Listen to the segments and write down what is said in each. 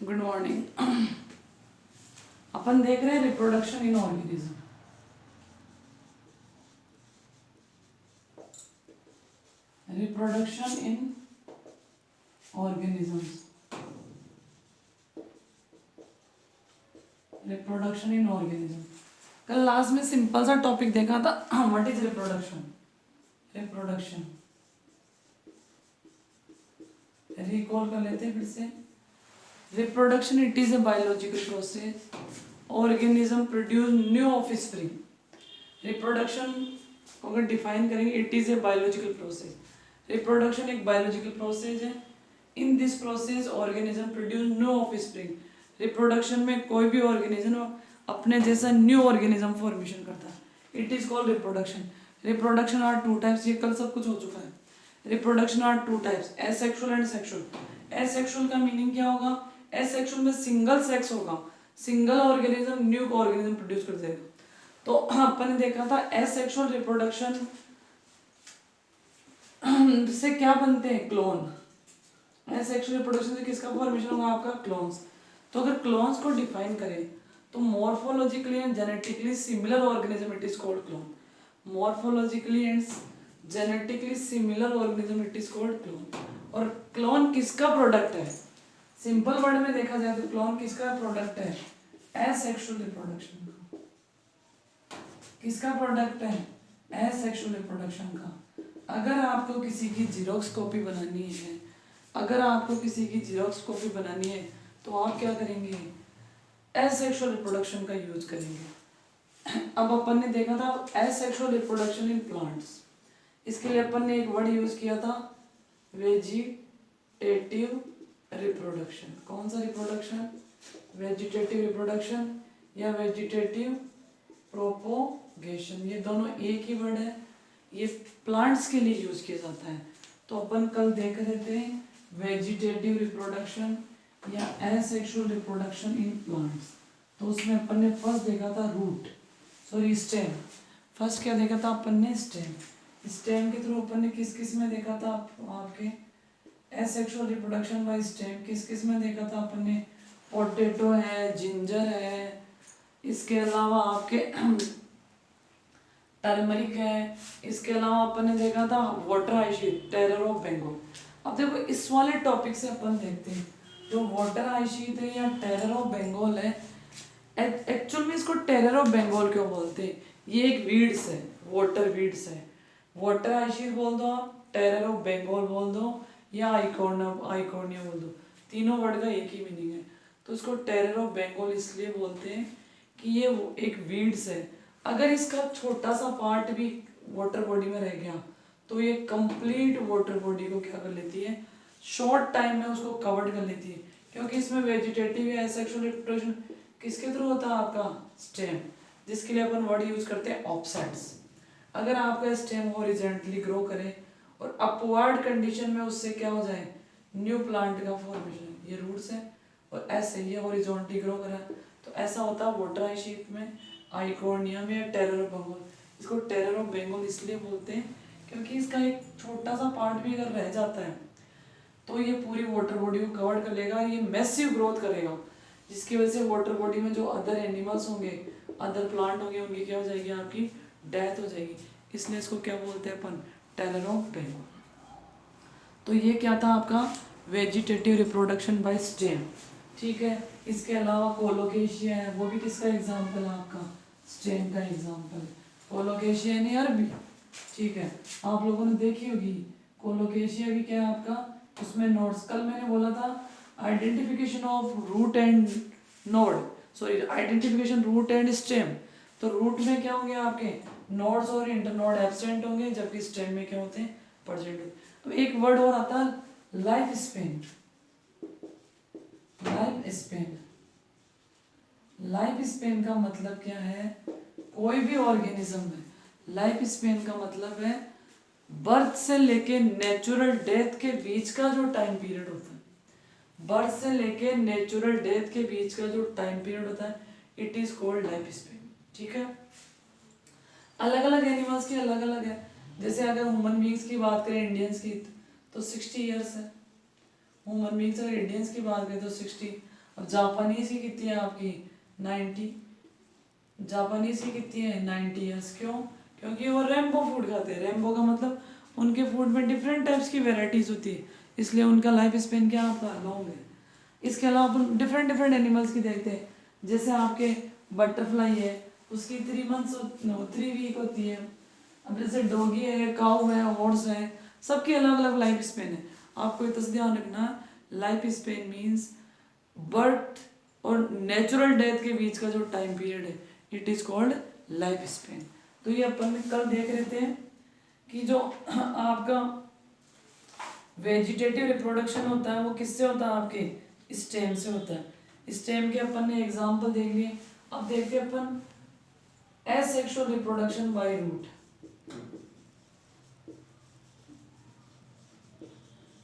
Good morning. अपन देख रहे हैं reproduction in organism. Reproduction in organisms. Reproduction in organism. कल लास्ट में सिंपल सा टॉपिक देखा था, what is reproduction. Reproduction recall कर लेते हैं फिर से। Reproduction it is a biological process organism produce new offspring. Reproduction को अगर डिफाइन करेंगे, it is a biological process. Reproduction एक बायोलॉजिकल प्रोसेस है। In this process organism produce new offspring. Reproduction में कोई भी ऑर्गेनिज्म अपने जैसा न्यू ऑर्गेनिज्म फॉर्मेशन करता है। It is called reproduction. Reproduction are two types, ये कल सब कुछ हो चुका है। Reproduction are two types, asexual and sexual. Asexual का मीनिंग क्या होगा? एसेक्सुअल में सिंगल सेक्स होगा, single organism new organism produce कर देगा। तो अपन ने देखा था एसेक्सुअल रिप्रोडक्शन से क्या बनते हैं? क्लोन। एसेक्सुअल रिप्रोडक्शन से किसका फॉर्मेशन होगा? आपका क्लोन्स। तो अगर क्लोन्स को डिफाइन करें तो morphologically and genetically similar organism it is called clone. Morphologically and genetically similar organism it is called clone. और क्लोन किसका प्रोडक्ट है? सिंपल वर्ड में देखा जाए तो क्लोन किसका प्रोडक्ट है? Asexual reproduction. किसका प्रोडक्ट है? एसेक्सुअल रिप्रोडक्शन का। अगर आपको किसी की जीरोक्स कॉपी बनानी है, अगर आपको किसी की जीरोक्स कॉपी बनानी है तो आप क्या करेंगे? एसेक्सुअल रिप्रोडक्शन का यूज करेंगे। अब अपन ने देखा था एसेक्सुअल रिप्रोडक्शन इन प्लांट्स। इसके लिए अपन ने एक वर्ड यूज किया था, वेजिटेटिव रिप्रोडक्शन। कौन सा रिप्रोडक्शन? वेजिटेटिव रिप्रोडक्शन या वेजिटेटिव प्रोपोगेशन। ये दोनों एक ही वर्ड है, ये प्लांट्स के लिए यूज किया जाता है। तो अपन कल देख रहे थे वेजिटेटिव रिप्रोडक्शन या एसेक्सुअल रिप्रोडक्शन इन प्लांट्स। तो उसमें अपन ने फर्स्ट देखा था स्टेम। फर्स्ट क्या देखा था अपन ने? स्टेम। स्टेम के थ्रू अपन ने किस किस में देखा था? आपके एसेक्सुअल रिप्रोडक्शन बाय स्टेम किस किस में देखा था अपन ने? पोटैटो है, जिंजर है, इसके अलावा आपके टर्मरिक है, इसके अलावा अपन ने देखा था वाटर आइशीट, टेरर ऑफ बंगाल। अब देखो इस वाले टॉपिक से अपन देखते हैं जो वाटर आइशीट है या टेरर ऑफ बंगाल है। एक्चुअल में इसको टेरर ऑफ बंगाल क्यों बोलते हैं? ये एक वीड्स है, वाटर वीड्स है। वाटर आइशीट बोल दो आप, टेरर ऑफ बंगाल बोल दो या आइकोर्निया बोल दो, तीनों वर्ड का एक ही मीनिंग है। तो इसको टेरर ऑफ बंगाल इसलिए बोलते हैं कि ये एक वीड्स है। अगर इसका छोटा सा पार्ट भी वाटर बॉडी में रह गया तो ये कंप्लीट वाटर बॉडी को क्या कर लेती है? शॉर्ट टाइम में उसको कवर कर लेती है। क्योंकि इसमें वेजिटेटिव या एसेक्सुअल रिप्रोडक्शन किसके थ्रू होता है? आपका स्टेम, जिसके लिए अपन वर्ड यूज करते हैं ऑप्सेट्स। अगर आपका स्टेम हॉरिजॉन्टली ग्रो करे और अपवर्ड कंडीशन में उससे क्या हो जाए? न्यू प्लांट का फॉर्मेशन। ये रूट्स है और ऐसे ये हॉरिजॉन्टली ग्रो करा, तो ऐसा होता है वाटर आई शेप में, आइकोर्नियम या टेरर ऑफ बंगाल। इसको टेरर ऑफ बंगाल इसलिए बोलते हैं क्योंकि इसका एक छोटा सा पार्ट भी अगर रह जाता है तो ये पूरी वाटर बॉडी को कवर कर लेगा, ये मैसिव ग्रोथ करेगा, जिसकी वजह से वाटर बॉडी में जो अदर एनिमल्स होंगे, अदर प्लांट होंगे, उनकी क्या हो जाएगी? आपकी डेथ हो जाएगी। इसलिए इसको क्या बोलते हैं अपन? Terror of Bengal. तो ये क्या था आपका? Vegetative reproduction by stem. ठीक है। इसके अलावा कोलोकेशिया है, वो भी किसका एग्जाम्पल है? आपका स्टेम का एग्जाम्पल। कोलोकेशिया यानी अरबी। ठीक है, आप लोगों ने देखी होगी कोलोकेशिया भी क्या है आपका? उसमें नोड्स, कल मैंने बोला था identification of root and node, sorry identification root and stem. तो रूट में क्या होंगे आपके? नोड्स और इंटरनोड एब्सेंट होंगे, जबकि स्टेम में क्या होते हैं? प्रेजेंट होते हैं। तो एक वर्ड और आता है life span. Life span, life span का मतलब क्या है? कोई भी ऑर्गेनिज्म है, लाइफ स्पेन का मतलब है बर्थ से लेके नेचुरल डेथ के बीच का जो टाइम पीरियड होता है। बर्थ से लेके नेचुरल डेथ के बीच का जो टाइम पीरियड होता है, it is called life span. ठीक है। अलग अलग एनिमल्स की अलग अलग है। जैसे अगर ह्यूमन बींग्स की बात करें, इंडियंस की, तो 60 ईयर्स है। ह्यूमन बींग्स अगर इंडियंस की बात करें तो 60। अब जापानीज की कितनी है आपकी 90, जापानीज की कितनी है 90 ईयर्स। क्यों? क्योंकि वो रेम्बो फूड खाते हैं। रेम्बो का मतलब उनके फूड में डिफरेंट टाइप्स की वेराइटीज होती है, इसलिए उनका लाइफ स्पेन क्या आपका लॉन्ग है। इसके अलावा अपन डिफरेंट डिफरेंट एनिमल्स की देखते हैं, जैसे आपके बटरफ्लाई है, उसकी 3 मंथ्स 3 वीक होती है। अब जैसे डॉगी है, काऊ है, हॉर्स है, सबकी अलग अलग लाइफ स्पेन है। आपको ये तो ध्यान रखना, लाइफ स्पेन मीन्स बर्थ और नेचुरल डेथ के बीच का जो टाइम पीरियड है, it is called life span. तो ये अपन कल देख रहे थे कि जो आपका वेजिटेटिव रिप्रोडक्शन होता है वो किससे होता है, आपके स्टेम से होता है। स्टेम के अपन ने एग्जांपल देख लिए। अब देखते हैं अपन asexual reproduction by root.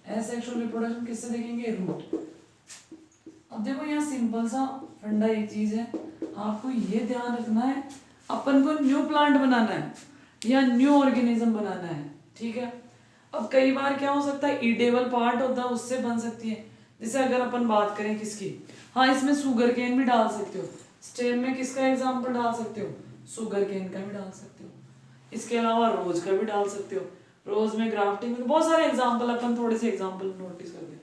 Asexual reproduction किससे देखेंगे, रूट। अब देखो यहाँ सिंपल सा फंडा एक चीज है, आपको ये ध्यान रखना है, अपन को न्यू प्लांट बनाना है या न्यू ऑर्गेनिज्म बनाना है, ठीक है। अब कई बार क्या हो सकता है, ईडेबल पार्ट होता है उससे बन सकती है। जैसे अगर अपन बात करें किसकी, हाँ इसमें शुगर केन भी डाल सकते हो। स्टेम में किसका एग्जाम्पल डाल सकते हो, शुगर केन का भी डाल सकते हो। इसके अलावा रोज का भी डाल सकते हो। रोज में ग्राफ्टिंग में बहुत सारे एग्जाम्पल, अपन थोड़े से एग्जाम्पल नोटिस कर दे।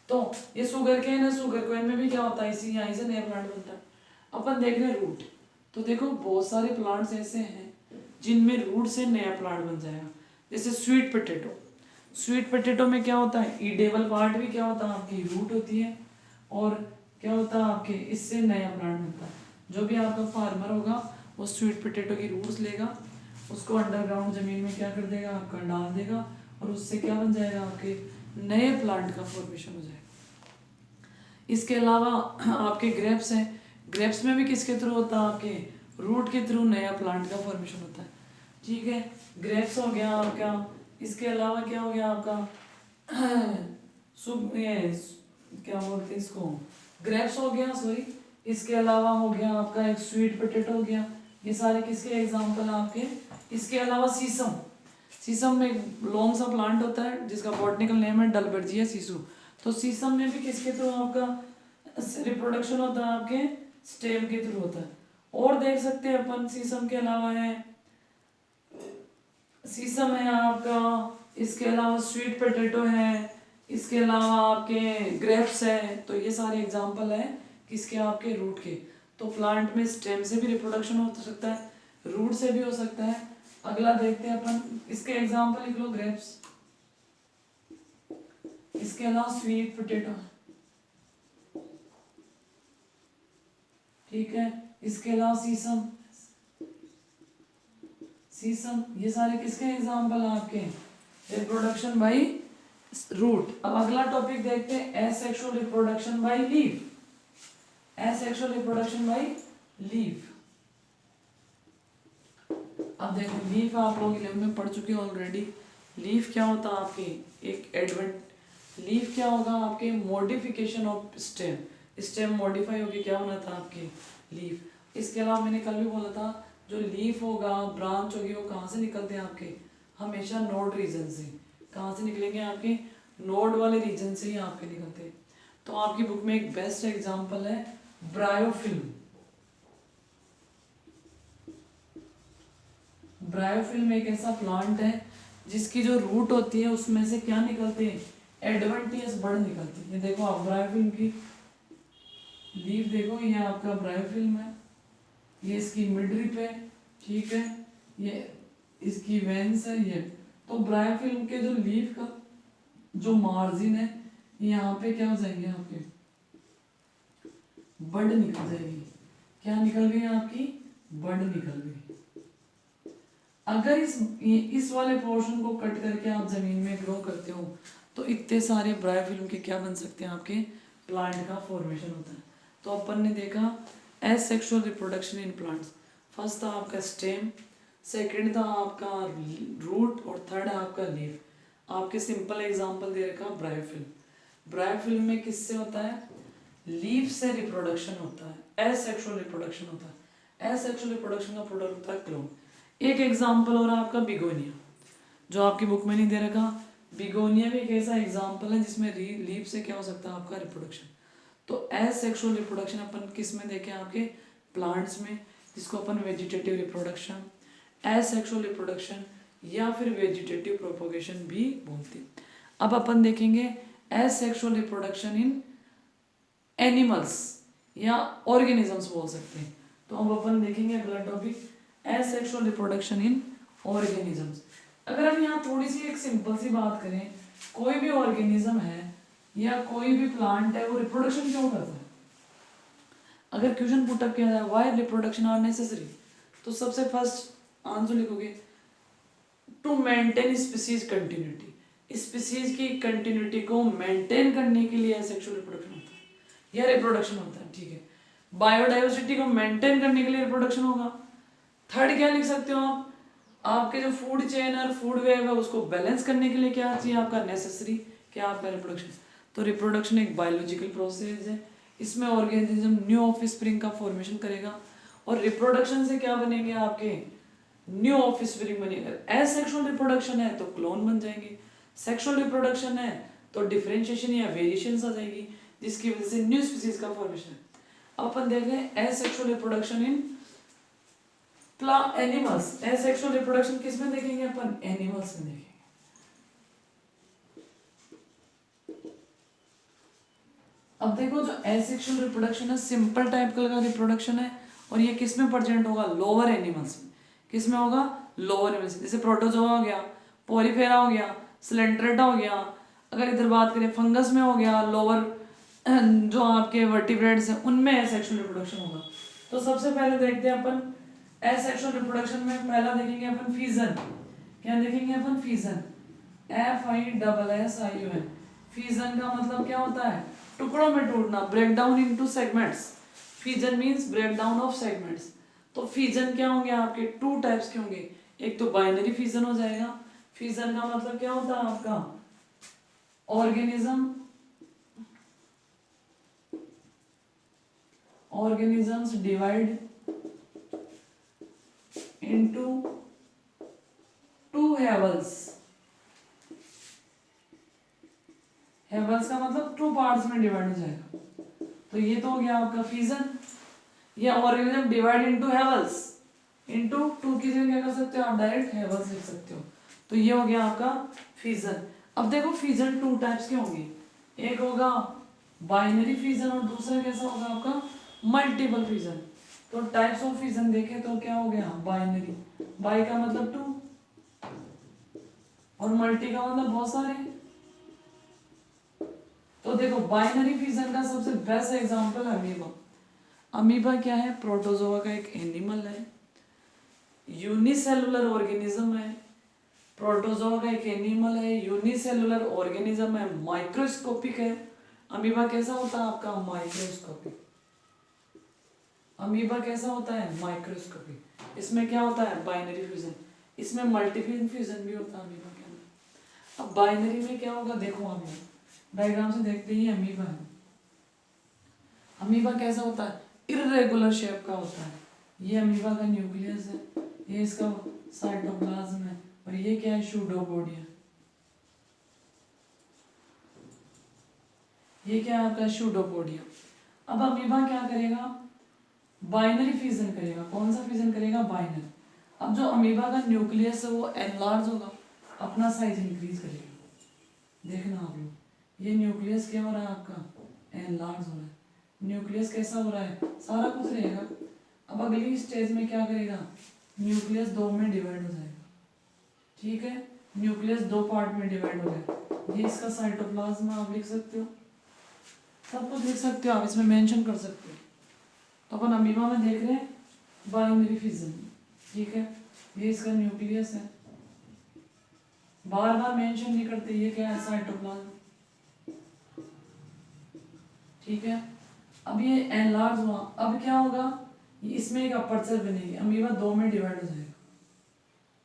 तो ये शुगर केन है, शुगर केन में भी क्या होता है, इसी यहीं से नया प्लांट बनता है। अपन देख रहे हैं रूट, तो देखो बहुत सारे प्लांट्स ऐसे हैं जिनमें रूट से नया प्लांट बन जाएगा। जैसे स्वीट पोटैटो, स्वीट पोटैटो में क्या होता है, ईडेबल पार्ट भी क्या होता है, आपकी रूट होती है, और क्या होता है आपके, इससे नया प्लांट बनता है। जो भी आपका फार्मर होगा वो स्वीट पोटैटो की रूट्स लेगा, उसको अंडरग्राउंड जमीन में क्या कर देगा, आपका डाल देगा, और उससे क्या बन जाएगा, आपके नए प्लांट का फॉर्मेशन हो जाएगा। इसके अलावा आपके ग्रेप्स हैं, ग्रेप्स में भी किसके थ्रू होता है, आपके रूट के थ्रू नया प्लांट का फॉर्मेशन होता है, ठीक है। ग्रेप्स हो गया आपका। इसके अलावा क्या हो गया आपका ये क्या बोलते हैं इसको, ग्रेप्स हो गया, सॉरी। इसके अलावा हो गया आपका एक स्वीट पोटैटो हो गया। ये सारे किसके एग्जाम्पल हैं आपके। इसके अलावा सीसम, सीसम में एक लॉन्ग सा प्लांट होता है जिसका बॉटनिकल नेम है डलबर्जिया सीसू। तो सीसम में भी किसके थ्रू आपका रिप्रोडक्शन होता है, आपके स्टेम के थ्रू होता है। और देख सकते हैं अपन, सीसम के अलावा है, सीसम है आपका, इसके अलावा स्वीट पोटैटो है, इसके अलावा आपके ग्रेप्स है। तो ये सारे एग्जाम्पल है किसके, आपके रूट के। तो प्लांट में स्टेम से भी रिप्रोडक्शन हो सकता है, रूट से भी हो सकता है। अगला देखते हैं अपन, इसके एग्जाम्पल लिख लो, ग्रेप्स, इसके अलावा स्वीट पोटैटो, ठीक है। इसके अलावा सीसम, सीसम, ये सारे किसके एग्जाम्पल हैं आपके, रिप्रोडक्शन बाय रूट। अब अगला टॉपिक देखते हैं, asexual reproduction by leaf. Asexual reproduction by leaf. अब देखो लीफ आप लोग 11 में पढ़ चुके हो ऑलरेडी। लीफ क्या होता है आपके, एक लीफ क्या होगा आपके, modification of stem. Stem modify होके क्या होना था, आपके लीफ। इसके अलावा मैंने कल भी बोला था, जो लीफ होगा, ब्रांच होगी, वो कहाँ से निकलते हैं आपके, हमेशा नोड रीजन से। कहाँ से निकलेंगे, आपके नोड वाले रीजन से ही आपके निकलते हैं। तो आपकी बुक में एक बेस्ट एग्जांपल है ब्रायोफिल्म। ब्रायोफिल्म एक ऐसा प्लांट है जिसकी जो रूट होती है उसमें से क्या निकलते हैं, एडवेंटियस बर्ड निकलते हैं। ये देखो आप ब्रायोफिल्म की लीफ देखो, ये आपका ब्रायोफिल्म है, ये इसकी मिडरिप है, ठीक है, ये इसकी वेंस है ये। तो ब्रायोफिल्म के जो लीफ का जो मार्जिन है, यहाँ पे क्या हो जाएंगे, आपके बर्ड निकल जाएगी। क्या निकल गई आपकी, बर्ड निकल गई। अगर इस वाले पोर्शन को कट करके आप जमीन में ग्रो करते हो तो इतने सारे ब्रायोफिल्म के क्या बन सकते हैं, आपके प्लांट का फॉर्मेशन होता है। तो अपन ने देखा asexual reproduction in plants. First था आपका स्टेम, सेकंड था आपका रूट, और थर्ड है आपका लीफ। आपके सिंपल एग्जांपल दे रखा ब्रायोफिल्म। ब्रायोफिल्म में किससे होता है, लीफ से रिप्रोडक्शन होता है, एसेक्सुअल रिप्रोडक्शन होता है। एसेक्सुअल रिप्रोडक्शन का प्रोडक्ट होता है क्लोन। एक एग्जांपल हो रहा है आपका बिगोनिया, जो आपकी बुक में नहीं दे रखा। बिगोनिया भी एक ऐसा एग्जांपल है जिसमें लीफ से क्या हो सकता है, आपका रिप्रोडक्शन। तो एसेक्सुअल रिप्रोडक्शन अपन किस में देखें आपके प्लांट्स में, जिसको अपन वेजिटेटिव रिप्रोडक्शन, एसेक्सुअल रिप्रोडक्शन या फिर वेजिटेटिव प्रोपोगेशन भी बोलते हैं। अब अपन देखेंगे एसेक्सुअल रिप्रोडक्शन इन एनिमल्स या ऑर्गेनिजम्स बोल सकते हैं। तो अब अपन देखेंगे अगला topic asexual reproduction in organisms. अगर हम यहाँ थोड़ी सी एक सिंपल सी बात करें, कोई भी ऑर्गेनिज्म है या कोई भी प्लांट है वो रिप्रोडक्शन क्यों करता है? अगर क्वेश्चन पुटअप किया जाए व्हाई रिप्रोडक्शन आर नेसेसरी, तो सबसे फर्स्ट आंसर लिखोगे to maintain species continuity. Species की कंटिन्यूटी को मेंटेन करने के लिए सेक्सुअल रिप्रोडक्शन होता है या रिप्रोडक्शन होता है, ठीक है। बायोडाइवर्सिटी को मेंटेन करने के लिए रिप्रोडक्शन होगा। थर्ड क्या लिख सकते हो आप, आपके जो फूड चेन और फूड वेव है उसको बैलेंस करने के लिए क्या चाहिए आपका नेसेसरी, क्या आपका रिप्रोडक्शन। तो रिप्रोडक्शन एक बायोलॉजिकल प्रोसेस है, इसमें ऑर्गेनिज्म न्यू ऑफस्प्रिंग का फॉर्मेशन करेगा और रिप्रोडक्शन से क्या बनेंगे आपके न्यू ऑफस्प्रिंग बनेगा। एसेक्सुअल रिप्रोडक्शन है तो क्लोन बन जाएंगे, सेक्सुअल रिप्रोडक्शन है तो डिफरेंशिएशन या वेरिएशंस आ जाएगी जिसकी वजह से न्यू स्पीसीज का फॉर्मेशन है। अब अपन देख रहे हैं asexual reproduction in animals. Asexual reproduction किस में देखेंगे अपन, एनिमल्स में देखेंगे। अब देखो जो एसेक्सुअल रिप्रोडक्शन है सिंपल टाइप का रिप्रोडक्शन है और ये किस में प्रेजेंट होगा, लोअर एनिमल्स में। किस में होगा, लोअर एनिमल्स, जैसे प्रोटोजोआ हो गया, पोरीफेरा हो गया, स्लेंट्रेटा हो गया। अगर इधर बात करें फंगस में हो गया, लोअर जो आपके वर्टिब्रेट्स हैं उनमें एसेक्सुअल रिप्रोडक्शन होगा। तो सबसे पहले देखते हैं अपन एसेक्सुअल रिप्रोडक्शन में, पहला देखेंगे अपन फीजन। क्या देखेंगे अपन, फीजन, FISSION। फीजन का मतलब क्या होता है, टुकड़ों में टूटना, break down into segments. Fission means break down of segments. तो फीजन क्या होंगे आपके, टू टाइप्स के होंगे। एक तो बाइनरी फीजन हो जाएगा। फीजन का मतलब क्या होता है आपका, organisms divide into two havels। Havells का मतलब टू पार्ट्स में डिवाइड हो जाएगा। तो ये तो हो गया आपका फीजन। ये organism divide into Havells, into two की जगह क्या कर सकते हो आप, डायरेक्ट हेवल्स लिख सकते हो। तो ये हो गया आपका फीजन। अब देखो फीजन टू टाइप्स के होंगे, एक होगा बाइनरी फीजन और दूसरा कैसा होगा आपका मल्टीपल फीजन। तो टाइप्स ऑफ फीजन देखे तो क्या हो गया, बाइनरी, बाई का मतलब टू और मल्टी का मतलब बहुत सारे। तो देखो बाइनरी फीजन का सबसे बेस्ट एग्जांपल है अमीबा। अमीबा क्या है, प्रोटोजोआ का एक एनिमल है, यूनिसेलुलर ऑर्गेनिज्म है। प्रोटोजोआ का एक एनिमल है, यूनिसेलुलर ऑर्गेनिज्म है, माइक्रोस्कोपिक है। अमीबा कैसा होता है आपका, माइक्रोस्कोपिक। अमीबा कैसा होता है, माइक्रोस्कोपिक। इसमें क्या होता है, बाइनरी फ्यूजन। इसमें मल्टीपल फ्यूजन भी होता है अमीबा के अंदर। अब बाइनरी में क्या होगा, देखो हम डायग्राम से देखते ही अमीबा है। अमीबा कैसा होता है, इर्रेगुलर शेप का होता है। ये अमीबा का न्यूक्लियस है, ये इसका साइटोप्लाज्म है और ये क्या है, सूडोपोडिया। ये क्या है आपका सूडोपोडिया। अब अमीबा क्या करेगा, बाइनरी फ्यूजन करेगा। कौन सा फ्यूजन करेगा, बाइनरी। अब जो अमीबा का न्यूक्लियस है वो एनलार्ज होगा, अपना साइज इंक्रीज करेगा। देखना आप लोग, ये न्यूक्लियस क्या हो रहा है आपका, एनलार्ज हो रहा है। न्यूक्लियस कैसा हो रहा है, सारा कुछ रहेगा। अब अगली स्टेज में क्या करेगा, न्यूक्लियस दो में डिवाइड हो जाएगा, ठीक है। न्यूक्लियस दो पार्ट में डिवाइड हो गया। ये इसका साइटोप्लाज्म आप लिख सकते हो, सब कुछ लिख सकते हो आप, इसमें मेंशन कर सकते हो। तो अपन अमीबा में देख रहे हैं बाइनरी फिजन, ठीक है। ये इसका न्यूक्लियस है, बार बार मेंशन नहीं करते, ये क्या है, साइटोप्लाज्म, ठीक है। अब ये एनलार्ज हुआ, अब क्या होगा, इसमें एक अपर्चर बनेगी, अमीबा दो में डिवाइड हो जाएगा।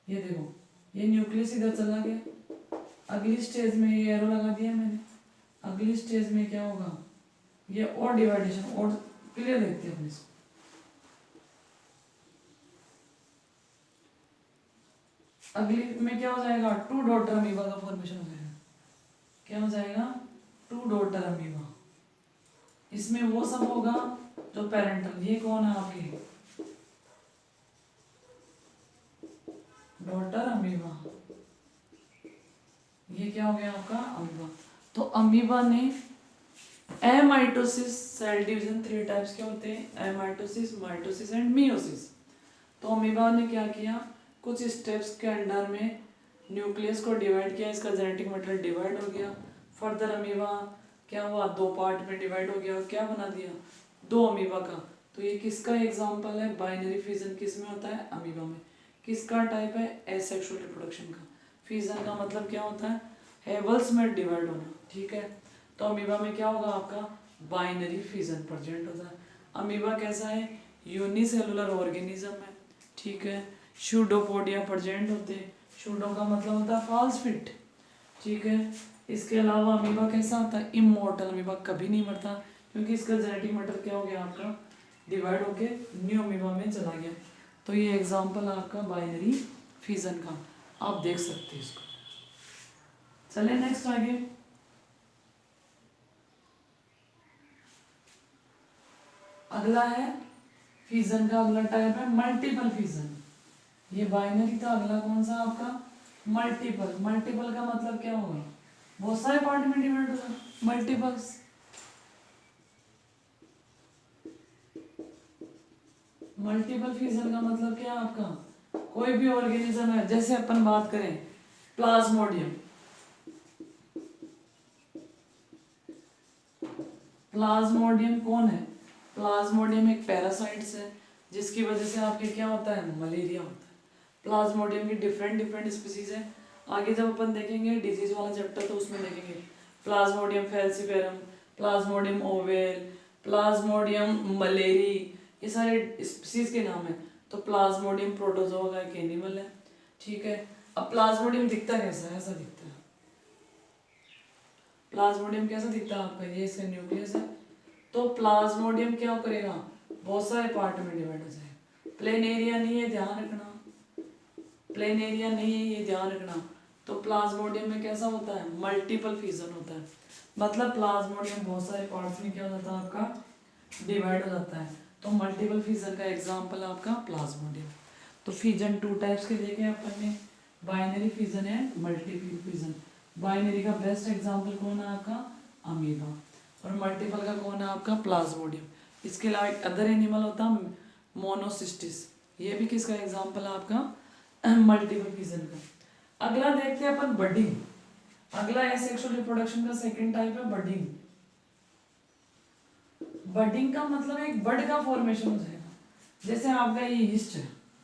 ये देखो, ये न्यूक्लियस इधर चला गया। अगली स्टेज में ये एरो लगा दिया मैंने, अगली स्टेज में क्या होगा, ये और डिवाइडेशन, और क्लियर देखते हैं इसको। अगली में क्या हो जाएगा, टू डॉटर अमीबा का फॉर्मेशन हो जाएगा। क्या हो जाएगा, टू डॉटर अमीबा। इसमें वो सब होगा जो पेरेंटल। ये कौन है आपके? Daughter amoeba. ये क्या हो गया आपका? अमीबा। तो अमीबा ने एमाइटोसिस, सेल डिवीजन 3 टाइप्स के होते हैं, एमाइटोसिस, माइटोसिस एंड मियोसिस। तो अमीबा ने क्या किया, कुछ स्टेप्स के अंडर में न्यूक्लियस को डिवाइड किया, इसका जेनेटिक मटेरियल डिवाइड हो गया। फर्दर अमीबा क्या हुआ, 2 पार्ट में डिवाइड हो गया और क्या बना दिया, 2 अमीबा का। तो ये किसका एग्जाम्पल है? बाइनरी फिजन किस में होता है? अमीबा में। किसका टाइप है? एसेक्सुअल रिप्रोडक्शन का। फिजन का मतलब क्या होता है? हेवल्स में डिवाइड होना, ठीक है। तो अमीबा में क्या होगा आपका? बाइनरी फिजन प्रेजेंट होता है। अमीबा कैसा है? यूनिसेलुलर ऑर्गेनिज्म है, ठीक है। शूडोपोडिया प्रेजेंट होते हैं। शूडो का मतलब होता है फॉल्स फिट, ठीक है। इसके अलावा अमीबा कैसा होता है? इमोर्टल। अमीबा कभी नहीं मरता क्योंकि इसका जेनेटिक मैटर क्या हो गया आपका? डिवाइड होके न्यू अमीबा में चला गया। तो ये एग्जांपल आपका बाइनरी फिजन का, आप देख सकते हैं इसको। चले नेक्स्ट आगे। अगला है फिजन का अगला टाइप है मल्टीपल फिजन। ये बाइनरी था, अगला कौन सा आपका? मल्टीपल। मल्टीपल का मतलब क्या होगा? बहुत सारे पार्ट में डिवाइड होगा, मल्टीपल्स। मल्टीपल फिजन का मतलब क्या है आपका? कोई भी ऑर्गेनिज्म है, जैसे अपन बात करें प्लाज्मोडियम। प्लाज्मोडियम कौन है? प्लाज्मोडियम एक पैरासाइट्स है जिसकी वजह से आपके क्या होता है? मलेरिया होता है। प्लाज्मोडियम की डिफरेंट डिफरेंट स्पीसीज है। आगे जब अपन देखेंगे डिजीज वाला चैप्टर तो उसमें देखेंगे Plasmodium falciparum, Plasmodium oval, Plasmodium malariae, ये सारे स्पीसीज के नाम है। तो प्लाज्मोडियम प्रोटोजोआ का एक एनिमल है, ठीक है। अब प्लाज्मोडियम दिखता कैसा है? ऐसा दिखता है। प्लाज्मोडियम कैसा दिखता है आपका? ये इसका न्यूक्लियस है। तो प्लाज्मोडियम क्या करेगा? बहुत सारे पार्ट में डिवाइड हो जाएगा। प्लेन एरिया नहीं है, ध्यान रखना, प्लेन एरिया नहीं है, ये ध्यान रखना। तो प्लाज्मोडियम में कैसा होता है? मल्टीपल फिजन होता है। मतलब प्लाज्मोडियम बहुत सारे पार्ट्स में क्या हो जाता है आपका? डिवाइड हो जाता है। तो मल्टीपल फिजन का एग्जांपल आपका प्लाज्मोडियम। तो फिजन 2 टाइप्स के देखे अपन ने, binary fission and multiple fission. Binary का बेस्ट एग्जांपल कौन है आपका? अमीबा। और मल्टीपल का कौन है आपका? प्लाज्मोडियम। इसके अलावा एक अदर एनिमल होता है मोनोसिस्टिस, ये भी किसका एग्जांपल है आपका? मल्टीपल फिजन का। अगला देखते हैं अपन बडिंग। अगला एसेक्सुअल रिप्रोडक्शन का सेकंड टाइप है बडिंग। बडिंग का मतलब एक बड का फॉर्मेशन हो जाएगा। जैसे आपका ये यीस्ट है,